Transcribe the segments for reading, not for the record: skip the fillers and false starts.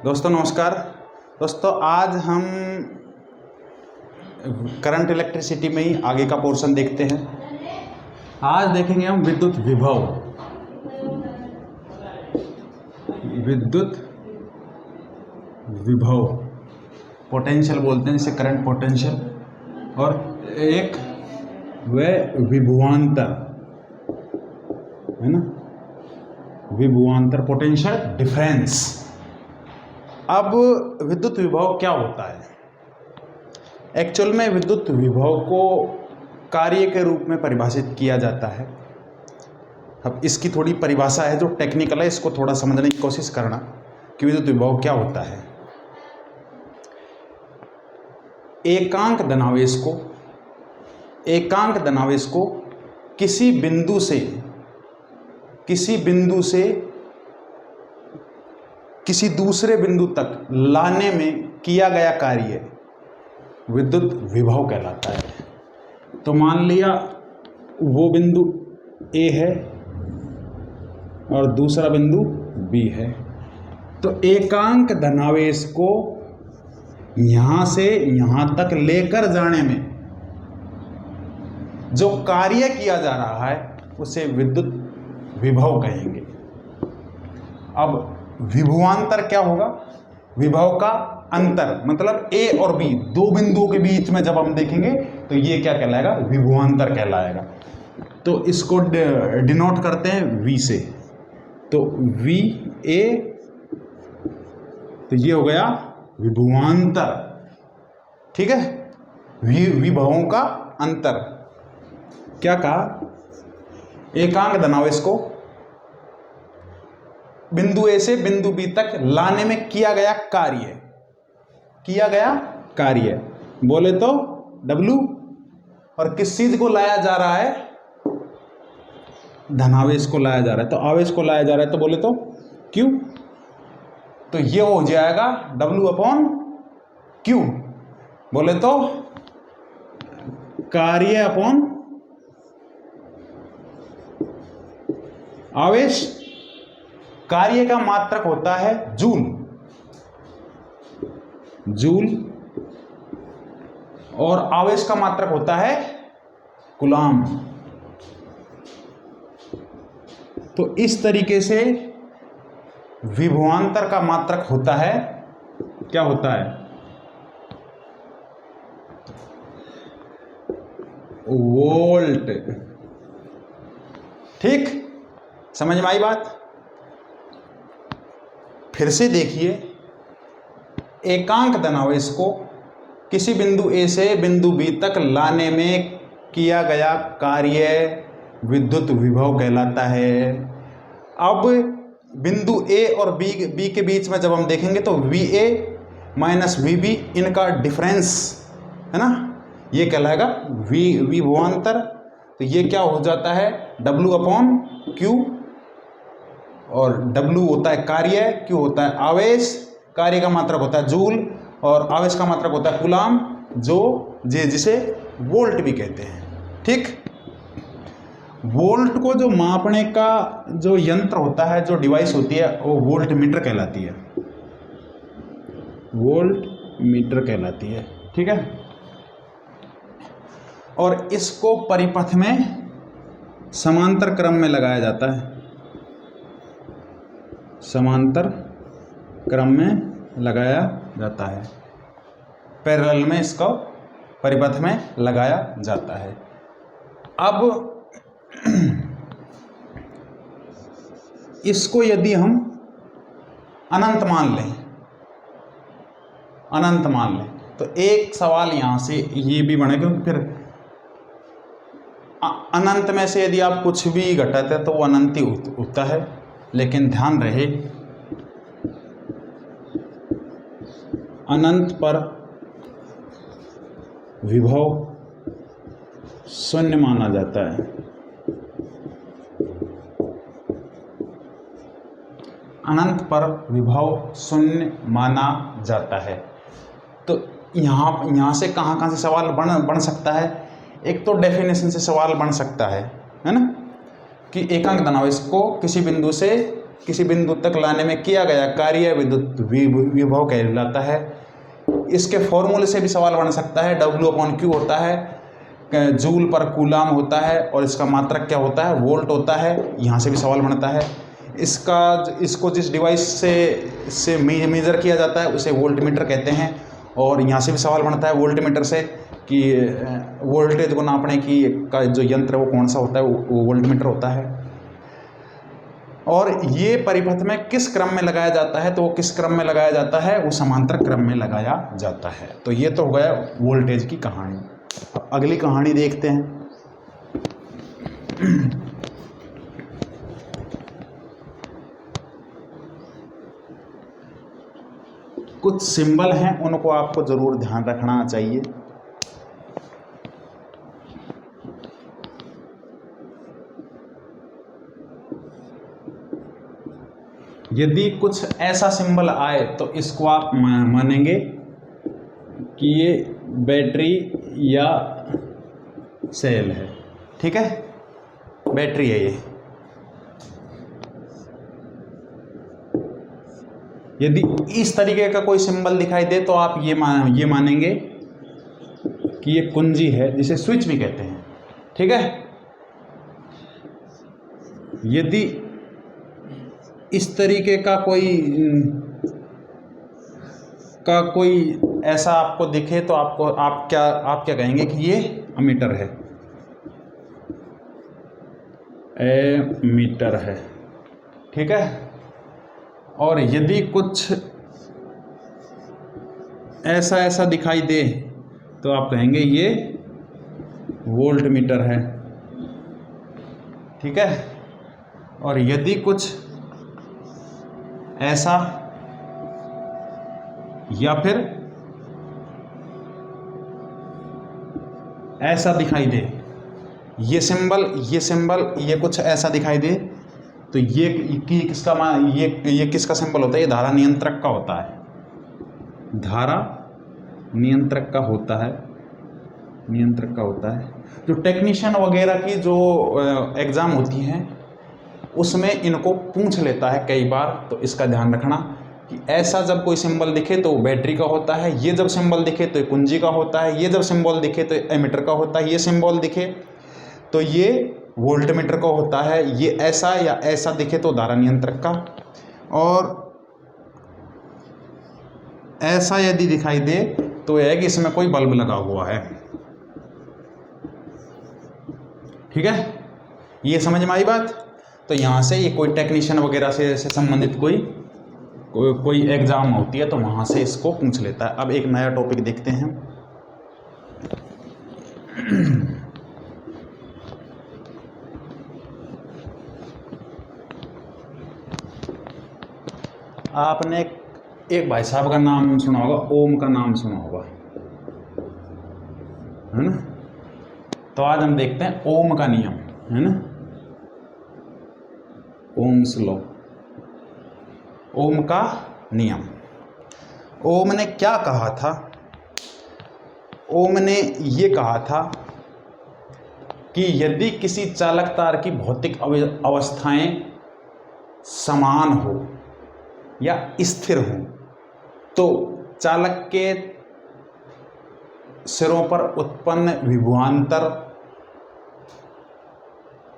दोस्तों नमस्कार। दोस्तों आज हम करंट इलेक्ट्रिसिटी में ही आगे का पोर्शन देखते हैं। आज देखेंगे हम विद्युत विभव, पोटेंशियल बोलते हैं जिसे करंट पोटेंशियल, और एक वह विभवांतर है ना, विभवांतर पोटेंशियल डिफरेंस। अब विद्युत विभव क्या होता है? एक्चुअल में विद्युत विभव को कार्य के रूप में परिभाषित किया जाता है। अब इसकी थोड़ी परिभाषा है जो टेक्निकल है, इसको थोड़ा समझने की कोशिश करना कि विद्युत विभव क्या होता है। एकांक धनावेश को किसी बिंदु से किसी दूसरे बिंदु तक लाने में किया गया कार्य विद्युत विभव कहलाता है। तो मान लिया वो बिंदु A है और दूसरा बिंदु B है, तो एकांक धनावेश को यहाँ से यहाँ तक लेकर जाने में जो कार्य किया जा रहा है उसे विद्युत विभव कहेंगे। अब विभवांतर क्या होगा? विभव का अंतर, मतलब A और B दो बिंदुओं के बीच में जब हम देखेंगे तो ये क्या कहलाएगा? विभवांतर कहलाएगा। तो इसको डिनोट करते हैं V से, तो VA, तो ये हो गया विभवांतर। ठीक है, विभवों का अंतर। क्या कहा? एकांक धनावेश को बिंदु A से बिंदु B तक लाने में किया गया कार्य बोले तो W, और किस चीज को लाया जा रहा है? धनावेश को लाया जा रहा है, तो आवेश को लाया जा रहा है तो बोले तो Q। तो ये हो जाएगा W/Q, बोले तो कार्य अपॉन आवेश। कार्य का मात्रक होता है जूल और आवेश का मात्रक होता है कूलाम। तो इस तरीके से विभवांतर का मात्रक होता है, क्या होता है? वोल्ट। ठीक, समझ में आई बात? फिर से देखिए, एकांक धनावेश को किसी बिंदु A से बिंदु B तक लाने में किया गया कार्य विद्युत विभव कहलाता है। अब बिंदु A और B के बीच में जब हम देखेंगे तो VA माइनस VB इनका डिफरेंस है ना, ये कहलाएगा विभवांतर। तो ये क्या हो जाता है? W/Q, और W होता है कार्य, Q होता है आवेश, कार्य का मात्रक होता है जूल और आवेश का मात्रक होता है कूलाम, जिसे वोल्ट भी कहते हैं। ठीक, वोल्ट को जो मापने का जो यंत्र होता है, जो डिवाइस होती है, वो वोल्ट मीटर कहलाती है। ठीक है, और इसको परिपथ में समांतर क्रम में लगाया जाता है, पैरेलल में इसको परिपथ में लगाया जाता है। अब इसको यदि हम अनंत मान लें तो एक सवाल यहाँ से ये भी बने, क्योंकि फिर अनंत में से यदि आप कुछ भी घटाते हैं तो वो अनंत ही होता है। लेकिन ध्यान रहे, अनंत पर विभव शून्य माना जाता है। अनंत पर विभव शून्य माना जाता है। तो यहाँ से कहाँ से सवाल बन सकता है? एक तो डेफिनेशन से सवाल बन सकता है ना, कि एकांक धनावेश को किसी बिंदु से किसी बिंदु तक लाने में किया गया कार्य विद्युत विभव कहलाता है। इसके फॉर्मूले से भी सवाल बन सकता है। W/Q होता है, जूल पर कूलाम होता है, और इसका मात्रक क्या होता है, वोल्ट होता है। यहाँ से भी सवाल बनता है। इसको जिस डिवाइस से मेजर किया जाता है उसे वोल्टमीटर कहते हैं। और यहाँ से भी सवाल बनता है वोल्टमीटर से कि वोल्टेज को नापने की का जो यंत्र है वो कौन सा होता है, वो वोल्टमीटर होता है। और ये परिपथ में किस क्रम में लगाया जाता है, तो वो किस क्रम में लगाया जाता है, वो समांतर क्रम में लगाया जाता है। तो ये तो हो गया वोल्टेज की कहानी। अब अगली कहानी देखते हैं। कुछ सिंबल हैं, उनको आपको जरूर ध्यान रखना चाहिए। यदि कुछ ऐसा सिंबल आए तो इसको आप मानेंगे कि ये बैटरी या सेल है। ठीक है, बैटरी है ये। यदि इस तरीके का कोई सिंबल दिखाई दे तो आप ये मानेंगे कि ये कुंजी है, जिसे स्विच भी कहते हैं। ठीक है, यदि इस तरीके का कोई ऐसा आपको दिखे तो आप क्या कहेंगे कि ये अमीटर है, एमीटर है। ठीक है, और यदि कुछ ऐसा दिखाई दे तो आप कहेंगे ये वोल्ट मीटर है। ठीक है, और यदि कुछ ऐसा या फिर ऐसा दिखाई दे, ये कुछ ऐसा दिखाई दे, तो ये किसका सिंबल होता है, ये धारा नियंत्रक का होता है। धारा नियंत्रक का होता है। जो टेक्नीशियन वगैरह की जो एग्ज़ाम होती हैं उसमें इनको पूछ लेता है कई बार, तो इसका ध्यान रखना कि ऐसा जब कोई सिंबल दिखे तो बैटरी का होता है, ये जब सिंबल दिखे तो कुंजी का होता है, ये जब सिंबल दिखे तो एमीटर का होता है, ये सिंबल दिखे तो ये वोल्टमीटर का होता है, ये ऐसा या ऐसा दिखे तो धारा नियंत्रक का, और ऐसा यदि दिखाई दे तो यह है कि इसमें कोई बल्ब लगा हुआ है। ठीक है, ये समझ में आई बात। तो यहाँ से ये कोई टेक्नीशियन वगैरह से संबंधित कोई एग्ज़ाम होती है तो वहाँ से इसको पूछ लेता है। अब एक नया टॉपिक देखते हैं। आपने एक भाई साहब का नाम सुना होगा, ओम का नाम सुना होगा, है ना। तो आज हम देखते हैं ओम का नियम, है ना, ओम्स लॉ, ओम का नियम। ओम ने क्या कहा था? ओम ने ये कहा था कि यदि किसी चालक तार की भौतिक अवस्थाएं समान हो या स्थिर हो तो चालक के सिरों पर उत्पन्न विभवांतर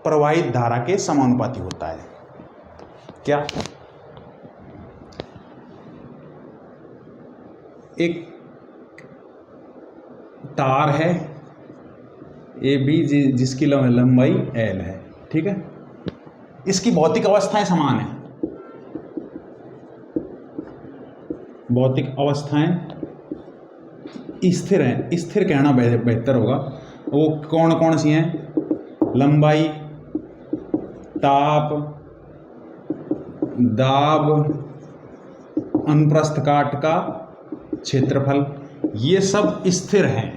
प्रवाहित धारा के समानुपाती होता है। क्या? एक तार है ए बी जिसकी लंबाई एल है। ठीक है, इसकी भौतिक अवस्थाएं समान है। भौतिक अवस्थाएं स्थिर हैं, स्थिर कहना बेहतर होगा। वो कौन कौन सी हैं? लंबाई, ताप, दाब, अनुप्रस्थ काट का क्षेत्रफल, ये सब स्थिर हैं।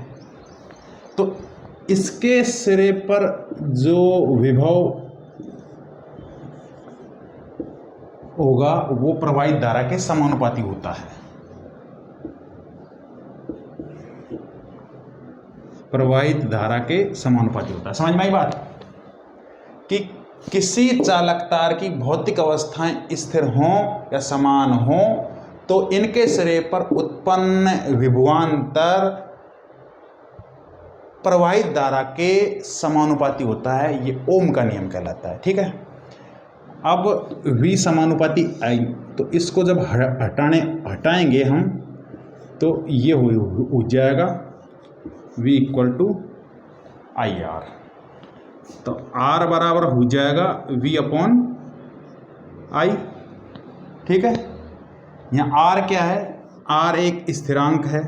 तो इसके सिरे पर जो विभव होगा वो प्रवाहित धारा के समानुपाती होता है। प्रवाहित धारा के समानुपाती होता है। समझ में आई बात? कि किसी चालक तार की भौतिक अवस्थाएं स्थिर हों या समान हों तो इनके सिरे पर उत्पन्न विभवांतर प्रवाहित धारा के समानुपाती होता है। ये ओम का नियम कहलाता है। ठीक है, अब V समानुपाती I, तो इसको जब हटाएंगे हम तो ये हो जाएगा V equal to I R. तो R बराबर हो जाएगा V अपॉन I। ठीक है, यहाँ R क्या है? R एक स्थिरांक है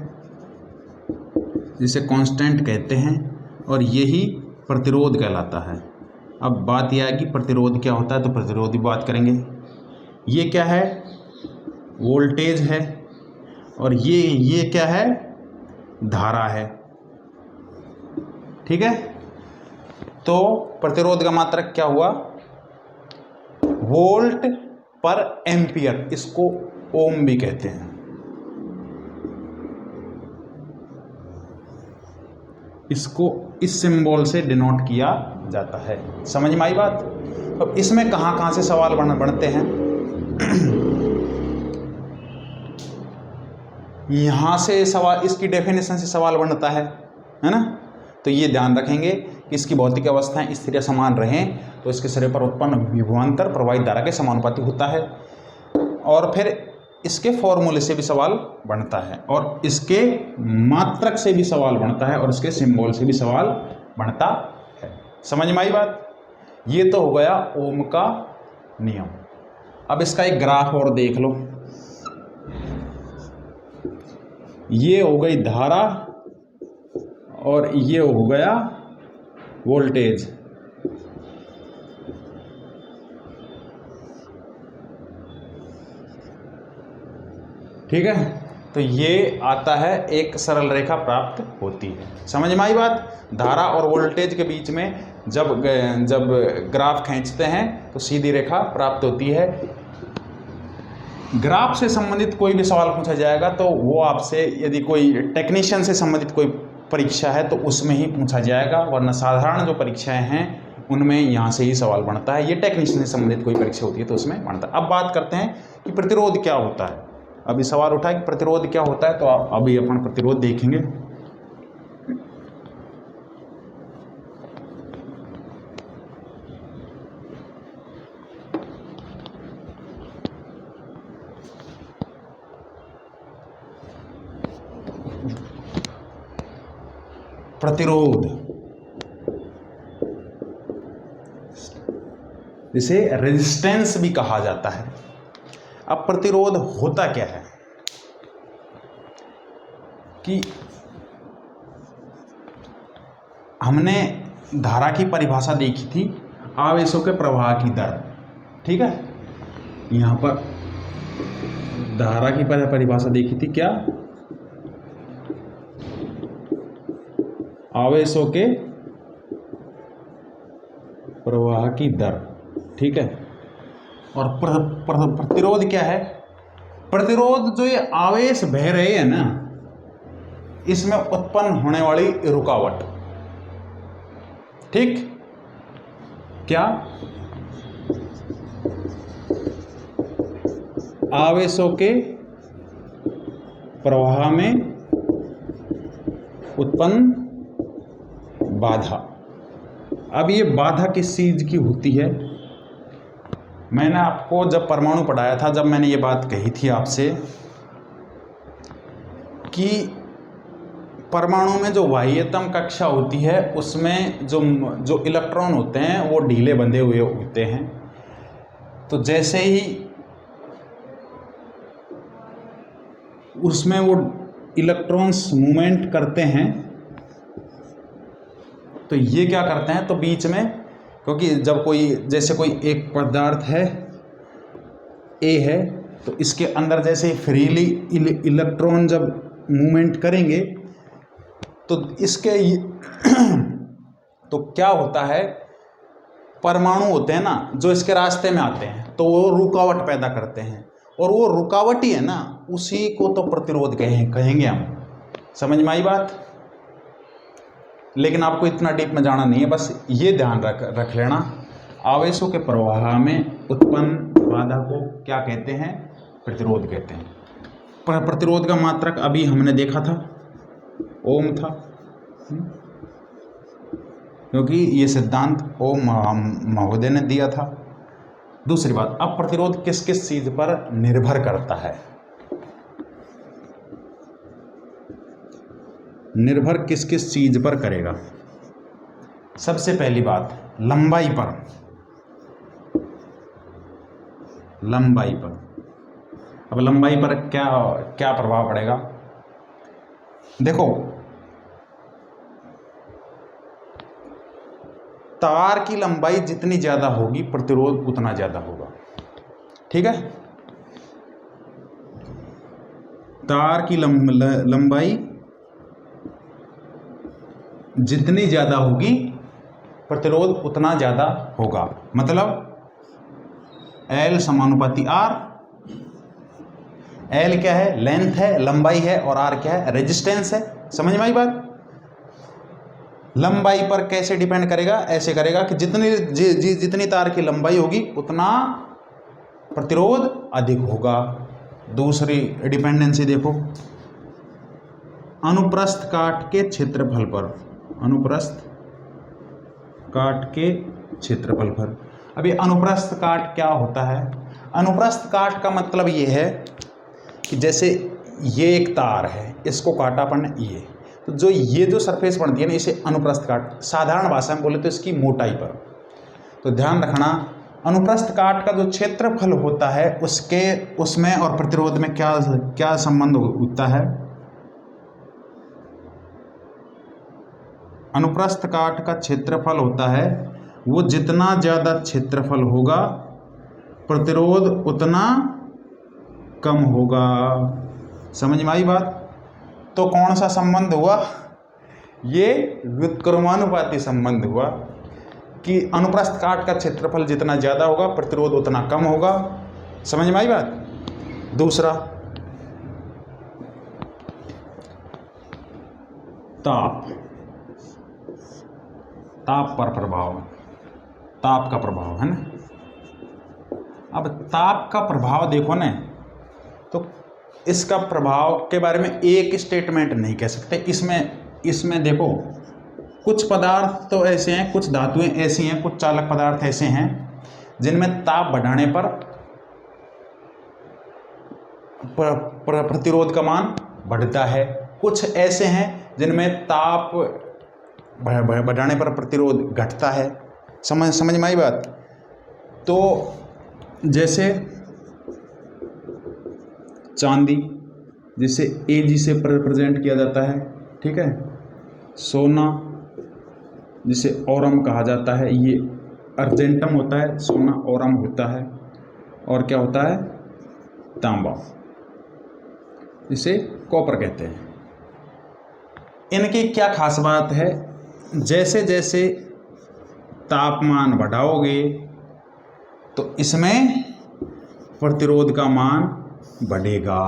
जिसे कांस्टेंट कहते हैं और यही प्रतिरोध कहलाता है। अब बात यह है कि प्रतिरोध क्या होता है, तो प्रतिरोध की बात करेंगे। ये क्या है? वोल्टेज है और ये क्या है? धारा है। ठीक है, तो प्रतिरोध का मात्रक क्या हुआ? वोल्ट पर एम्पियर, इसको ओम भी कहते हैं। इसको इस सिंबल से डिनोट किया जाता है। समझ में आई बात? अब इसमें कहाँ से सवाल बनते हैं? यहाँ से सवाल, इसकी डेफिनेशन से सवाल बनता है ना? तो ये ध्यान रखेंगे कि इसकी भौतिक अवस्थाएं स्थिर या समान रहें तो इसके सिरे पर उत्पन्न विभवांतर प्रवाहित धारा के समानुपाती होता है। और फिर इसके फॉर्मूले से भी सवाल बनता है और इसके मात्रक से भी सवाल बनता है और इसके सिंबल से भी सवाल बनता है। समझ में आई बात? ये तो हो गया ओम का नियम। अब इसका एक ग्राफ और देख लो। ये हो गई धारा और ये हो गया वोल्टेज। ठीक है, तो ये आता है, एक सरल रेखा प्राप्त होती है। समझ में आई बात? धारा और वोल्टेज के बीच में जब ग्राफ खींचते हैं तो सीधी रेखा प्राप्त होती है। ग्राफ से संबंधित कोई भी सवाल पूछा जाएगा तो वो आपसे, यदि कोई टेक्नीशियन से संबंधित कोई परीक्षा है तो उसमें ही पूछा जाएगा, वरना साधारण जो परीक्षाएं हैं उनमें यहाँ से ही सवाल बनता है। ये टेक्नीशियन से संबंधित कोई परीक्षा होती है तो उसमें बनता है। अब बात करते हैं कि प्रतिरोध क्या होता है। अभी सवाल उठा कि प्रतिरोध क्या होता है, तो अभी अपन प्रतिरोध देखेंगे। प्रतिरोध जिसे रेजिस्टेंस भी कहा जाता है। अब प्रतिरोध होता क्या है कि हमने धारा की परिभाषा देखी थी, आवेशों के प्रवाह की दर। ठीक है, यहाँ पर धारा की परिभाषा देखी थी, क्या? आवेशों के प्रवाह की दर। ठीक है, और प्रतिरोध क्या है? प्रतिरोध जो ये आवेश बह रहे हैं ना, इसमें उत्पन्न होने वाली रुकावट। ठीक, क्या? आवेशों के प्रवाह में उत्पन्न बाधा। अब ये बाधा किस चीज की होती है? मैंने आपको जब परमाणु पढ़ाया था, जब मैंने ये बात कही थी आपसे कि परमाणु में जो बाह्यतम कक्षा होती है उसमें जो इलेक्ट्रॉन होते हैं वो ढीले बंधे हुए होते हैं। तो जैसे ही उसमें वो इलेक्ट्रॉन्स मूवमेंट करते हैं तो ये क्या करते हैं, तो बीच में, क्योंकि जब कोई, जैसे कोई एक पदार्थ है ए है, तो इसके अंदर जैसे फ्रीली इलेक्ट्रॉन जब मूवमेंट करेंगे तो इसके तो क्या होता है, परमाणु होते हैं ना जो इसके रास्ते में आते हैं तो वो रुकावट पैदा करते हैं, और वो रुकावट ही है ना, उसी को तो प्रतिरोध कहेंगे हम। समझ में आई बात? लेकिन आपको इतना डीप में जाना नहीं है, बस ये ध्यान रख लेना। आवेशों के प्रवाह में उत्पन्न बाधा को क्या कहते हैं? प्रतिरोध कहते हैं। प्रतिरोध का मात्रक अभी हमने देखा था, ओम था, क्योंकि ये सिद्धांत ओम महोदय ने दिया था। दूसरी बात, अब प्रतिरोध किस किस चीज पर निर्भर करता है? निर्भर किस किस चीज पर करेगा? सबसे पहली बात, लंबाई पर। लंबाई पर, अब लंबाई पर क्या क्या प्रभाव पड़ेगा? देखो, तार की लंबाई जितनी ज्यादा होगी प्रतिरोध उतना ज्यादा होगा। ठीक है, तार की लंबाई जितनी ज्यादा होगी प्रतिरोध उतना ज्यादा होगा। मतलब L समानुपाती R। L क्या है? लेंथ है, लंबाई है, और R क्या है? रेजिस्टेंस है। समझ में आई बात? लंबाई पर कैसे डिपेंड करेगा? ऐसे करेगा कि जितनी तार की लंबाई होगी उतना प्रतिरोध अधिक होगा। दूसरी डिपेंडेंसी देखो, अनुप्रस्थ काट के क्षेत्रफल पर। अनुप्रस्थ काट के क्षेत्रफल पर। अभी अनुप्रस्थ काट क्या होता है? अनुप्रस्थ काट का मतलब ये है कि जैसे ये एक तार है, इसको काटा अपन ने ये, तो जो ये जो सरफेस बनती है ना, इसे अनुप्रस्थ काट, साधारण भाषा में बोले तो इसकी मोटाई पर। तो ध्यान रखना, अनुप्रस्थ काट का जो क्षेत्रफल होता है उसमें और प्रतिरोध में क्या क्या संबंध होता है? अनुप्रस्थ काट का क्षेत्रफल होता है, वो जितना ज़्यादा क्षेत्रफल होगा प्रतिरोध उतना कम होगा। समझ में आई बात? तो कौन सा संबंध हुआ? ये व्युत्क्रमानुपाती संबंध हुआ कि अनुप्रस्थ काट का क्षेत्रफल जितना ज़्यादा होगा प्रतिरोध उतना कम होगा। समझ में आई बात? दूसरा, ताप। ताप पर प्रभाव, ताप का प्रभाव है ना। अब ताप का प्रभाव देखो ना, तो इसका प्रभाव के बारे में एक स्टेटमेंट नहीं कह सकते। इसमें देखो, कुछ पदार्थ तो ऐसे हैं, कुछ धातुएं ऐसी हैं, कुछ चालक पदार्थ ऐसे हैं जिनमें ताप बढ़ाने पर प्रतिरोध का मान बढ़ता है। कुछ ऐसे हैं जिनमें ताप बढ़ाने पर प्रतिरोध घटता है। समझ में आई बात? तो जैसे चांदी, जिसे Ag से रिप्रेजेंट किया जाता है, ठीक है। सोना, जिसे ओरम कहा जाता है, ये अर्जेंटम होता है, सोना ओरम होता है। और क्या होता है? तांबा, जिसे कॉपर कहते हैं। इनकी क्या खास बात है? जैसे जैसे तापमान बढ़ाओगे तो इसमें प्रतिरोध का मान बढ़ेगा।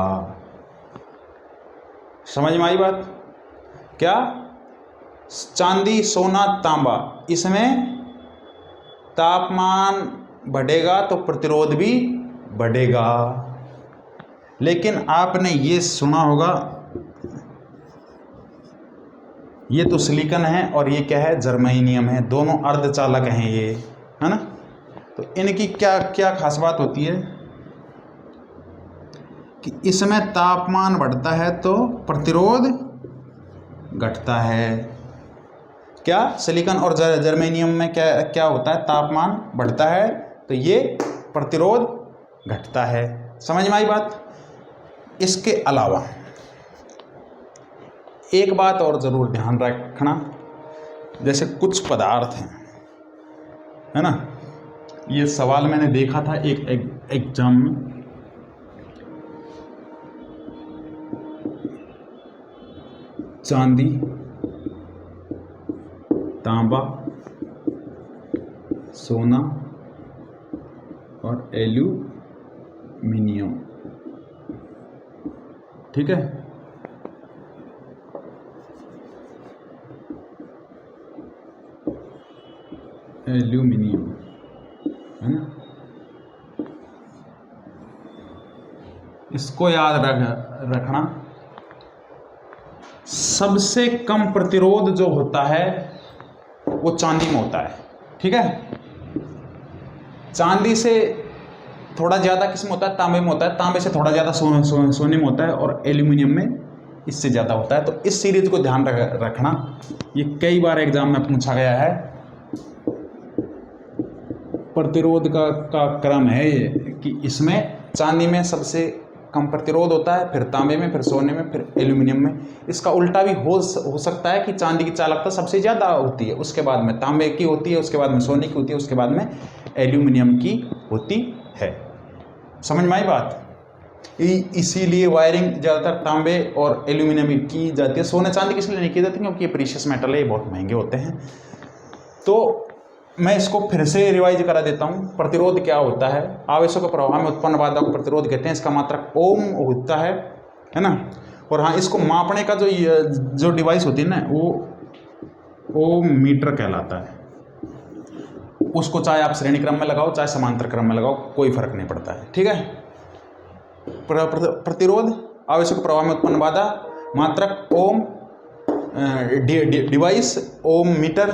समझ में आई बात? क्या? चांदी, सोना, तांबा, इसमें तापमान बढ़ेगा तो प्रतिरोध भी बढ़ेगा। लेकिन आपने ये सुना होगा, ये तो सिलिकॉन है और ये क्या है? जर्मेनियम है। दोनों अर्धचालक हैं ये, है ना। तो इनकी क्या क्या खास बात होती है कि इसमें तापमान बढ़ता है तो प्रतिरोध घटता है। क्या? सिलिकॉन और जर्मेनियम में क्या क्या होता है? तापमान बढ़ता है तो ये प्रतिरोध घटता है। समझ में आई बात? इसके अलावा एक बात और ज़रूर ध्यान रखना, जैसे कुछ पदार्थ हैं, है ना। ये सवाल मैंने देखा था एक एग्जाम में। चांदी, तांबा, सोना और एल्यूमिनियम, ठीक है। एल्यूमिनियम, इसको याद रखना, सबसे कम प्रतिरोध जो होता है वो चांदी में होता है। ठीक है, चांदी से थोड़ा ज़्यादा किस्म होता है तांबे में होता है, तांबे से थोड़ा ज़्यादा सोने में होता है, और एल्यूमिनियम में इससे ज़्यादा होता है। तो इस सीरीज को ध्यान रखना, ये कई बार एग्जाम में पूछा गया है। प्रतिरोध का क्रम है ये कि इसमें चांदी में सबसे कम प्रतिरोध होता है, फिर तांबे में, फिर सोने में, फिर एल्यूमिनियम में। इसका उल्टा भी हो सकता है कि चांदी की चालकता सबसे ज़्यादा होती है, उसके बाद में तांबे की होती है, उसके बाद में सोने की होती है, उसके बाद में एल्यूमिनियम की होती है। समझ में आई बात? इसीलिए वायरिंग ज़्यादातर तांबे और एल्यूमिनियम की जाती है, सोने चांदी किस लिए नहीं की जाती, क्योंकि ये प्रीशियस मेटल है, ये बहुत महंगे होते हैं। तो मैं इसको फिर से रिवाइज करा देता हूँ। प्रतिरोध क्या होता है? आवेशों के प्रवाह में उत्पन्न बाधा को प्रतिरोध कहते हैं। इसका मात्रक ओम होता है ना। और हाँ, इसको मापने का जो डिवाइस होती है ना, वो ओम मीटर कहलाता है। उसको चाहे आप श्रेणी क्रम में लगाओ, चाहे समांतर क्रम में लगाओ, कोई फर्क नहीं पड़ता है। ठीक है, प्रतिरोध, आवेशों के प्रवाह में उत्पन्न बाधा, मात्रक ओम, डिवाइस ओम मीटर,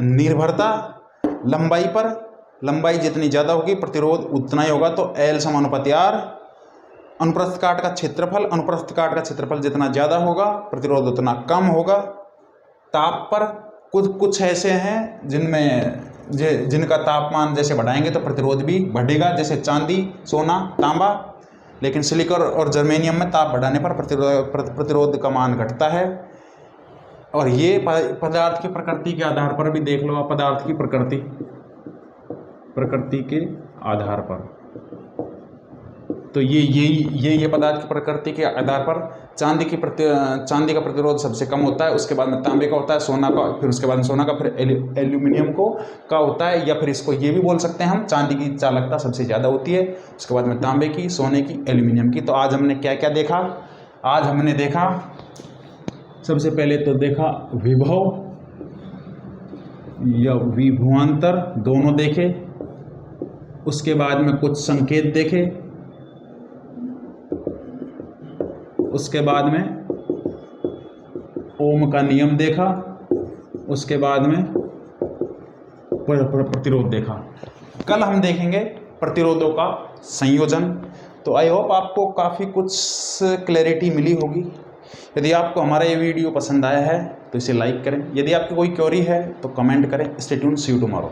निर्भरता लंबाई पर, लंबाई जितनी ज़्यादा होगी प्रतिरोध उतना ही होगा, तो L समानुपाती R। अनुप्रस्थ काट का क्षेत्रफल, अनुप्रस्थ काट का क्षेत्रफल जितना ज़्यादा होगा प्रतिरोध उतना कम होगा। ताप पर, कुछ ऐसे हैं जिनका तापमान जैसे बढ़ाएंगे तो प्रतिरोध भी बढ़ेगा, जैसे चांदी, सोना, तांबा। लेकिन सिलिकॉन और जर्मेनियम में ताप बढ़ाने पर प्रतिरोध का मान घटता है। और ये पदार्थ की प्रकृति के आधार पर भी देख लो आप, पदार्थ की प्रकृति के आधार पर। तो ये पदार्थ की प्रकृति के आधार पर चांदी का प्रतिरोध सबसे कम होता है, उसके बाद में तांबे का होता है, सोना का, फिर उसके बाद में सोना का, फिर एल्यूमिनियम का होता है। या फिर इसको ये भी बोल सकते हैं हम, चांदी की चालकता सबसे ज़्यादा होती है, उसके बाद में तांबे की, सोने की, एल्यूमिनियम की। तो आज हमने क्या क्या देखा? आज हमने देखा, सबसे पहले तो देखा विभव या विभवांतर, दोनों देखे। उसके बाद में कुछ संकेत देखे। उसके बाद में ओम का नियम देखा। उसके बाद में प्रतिरोध देखा। कल हम देखेंगे प्रतिरोधों का संयोजन। तो आई होप आपको काफ़ी कुछ क्लैरिटी मिली होगी। यदि आपको हमारा ये वीडियो पसंद आया है तो इसे लाइक करें। यदि आपकी कोई क्वेरी है तो कमेंट करें। Stay tuned, see you tomorrow.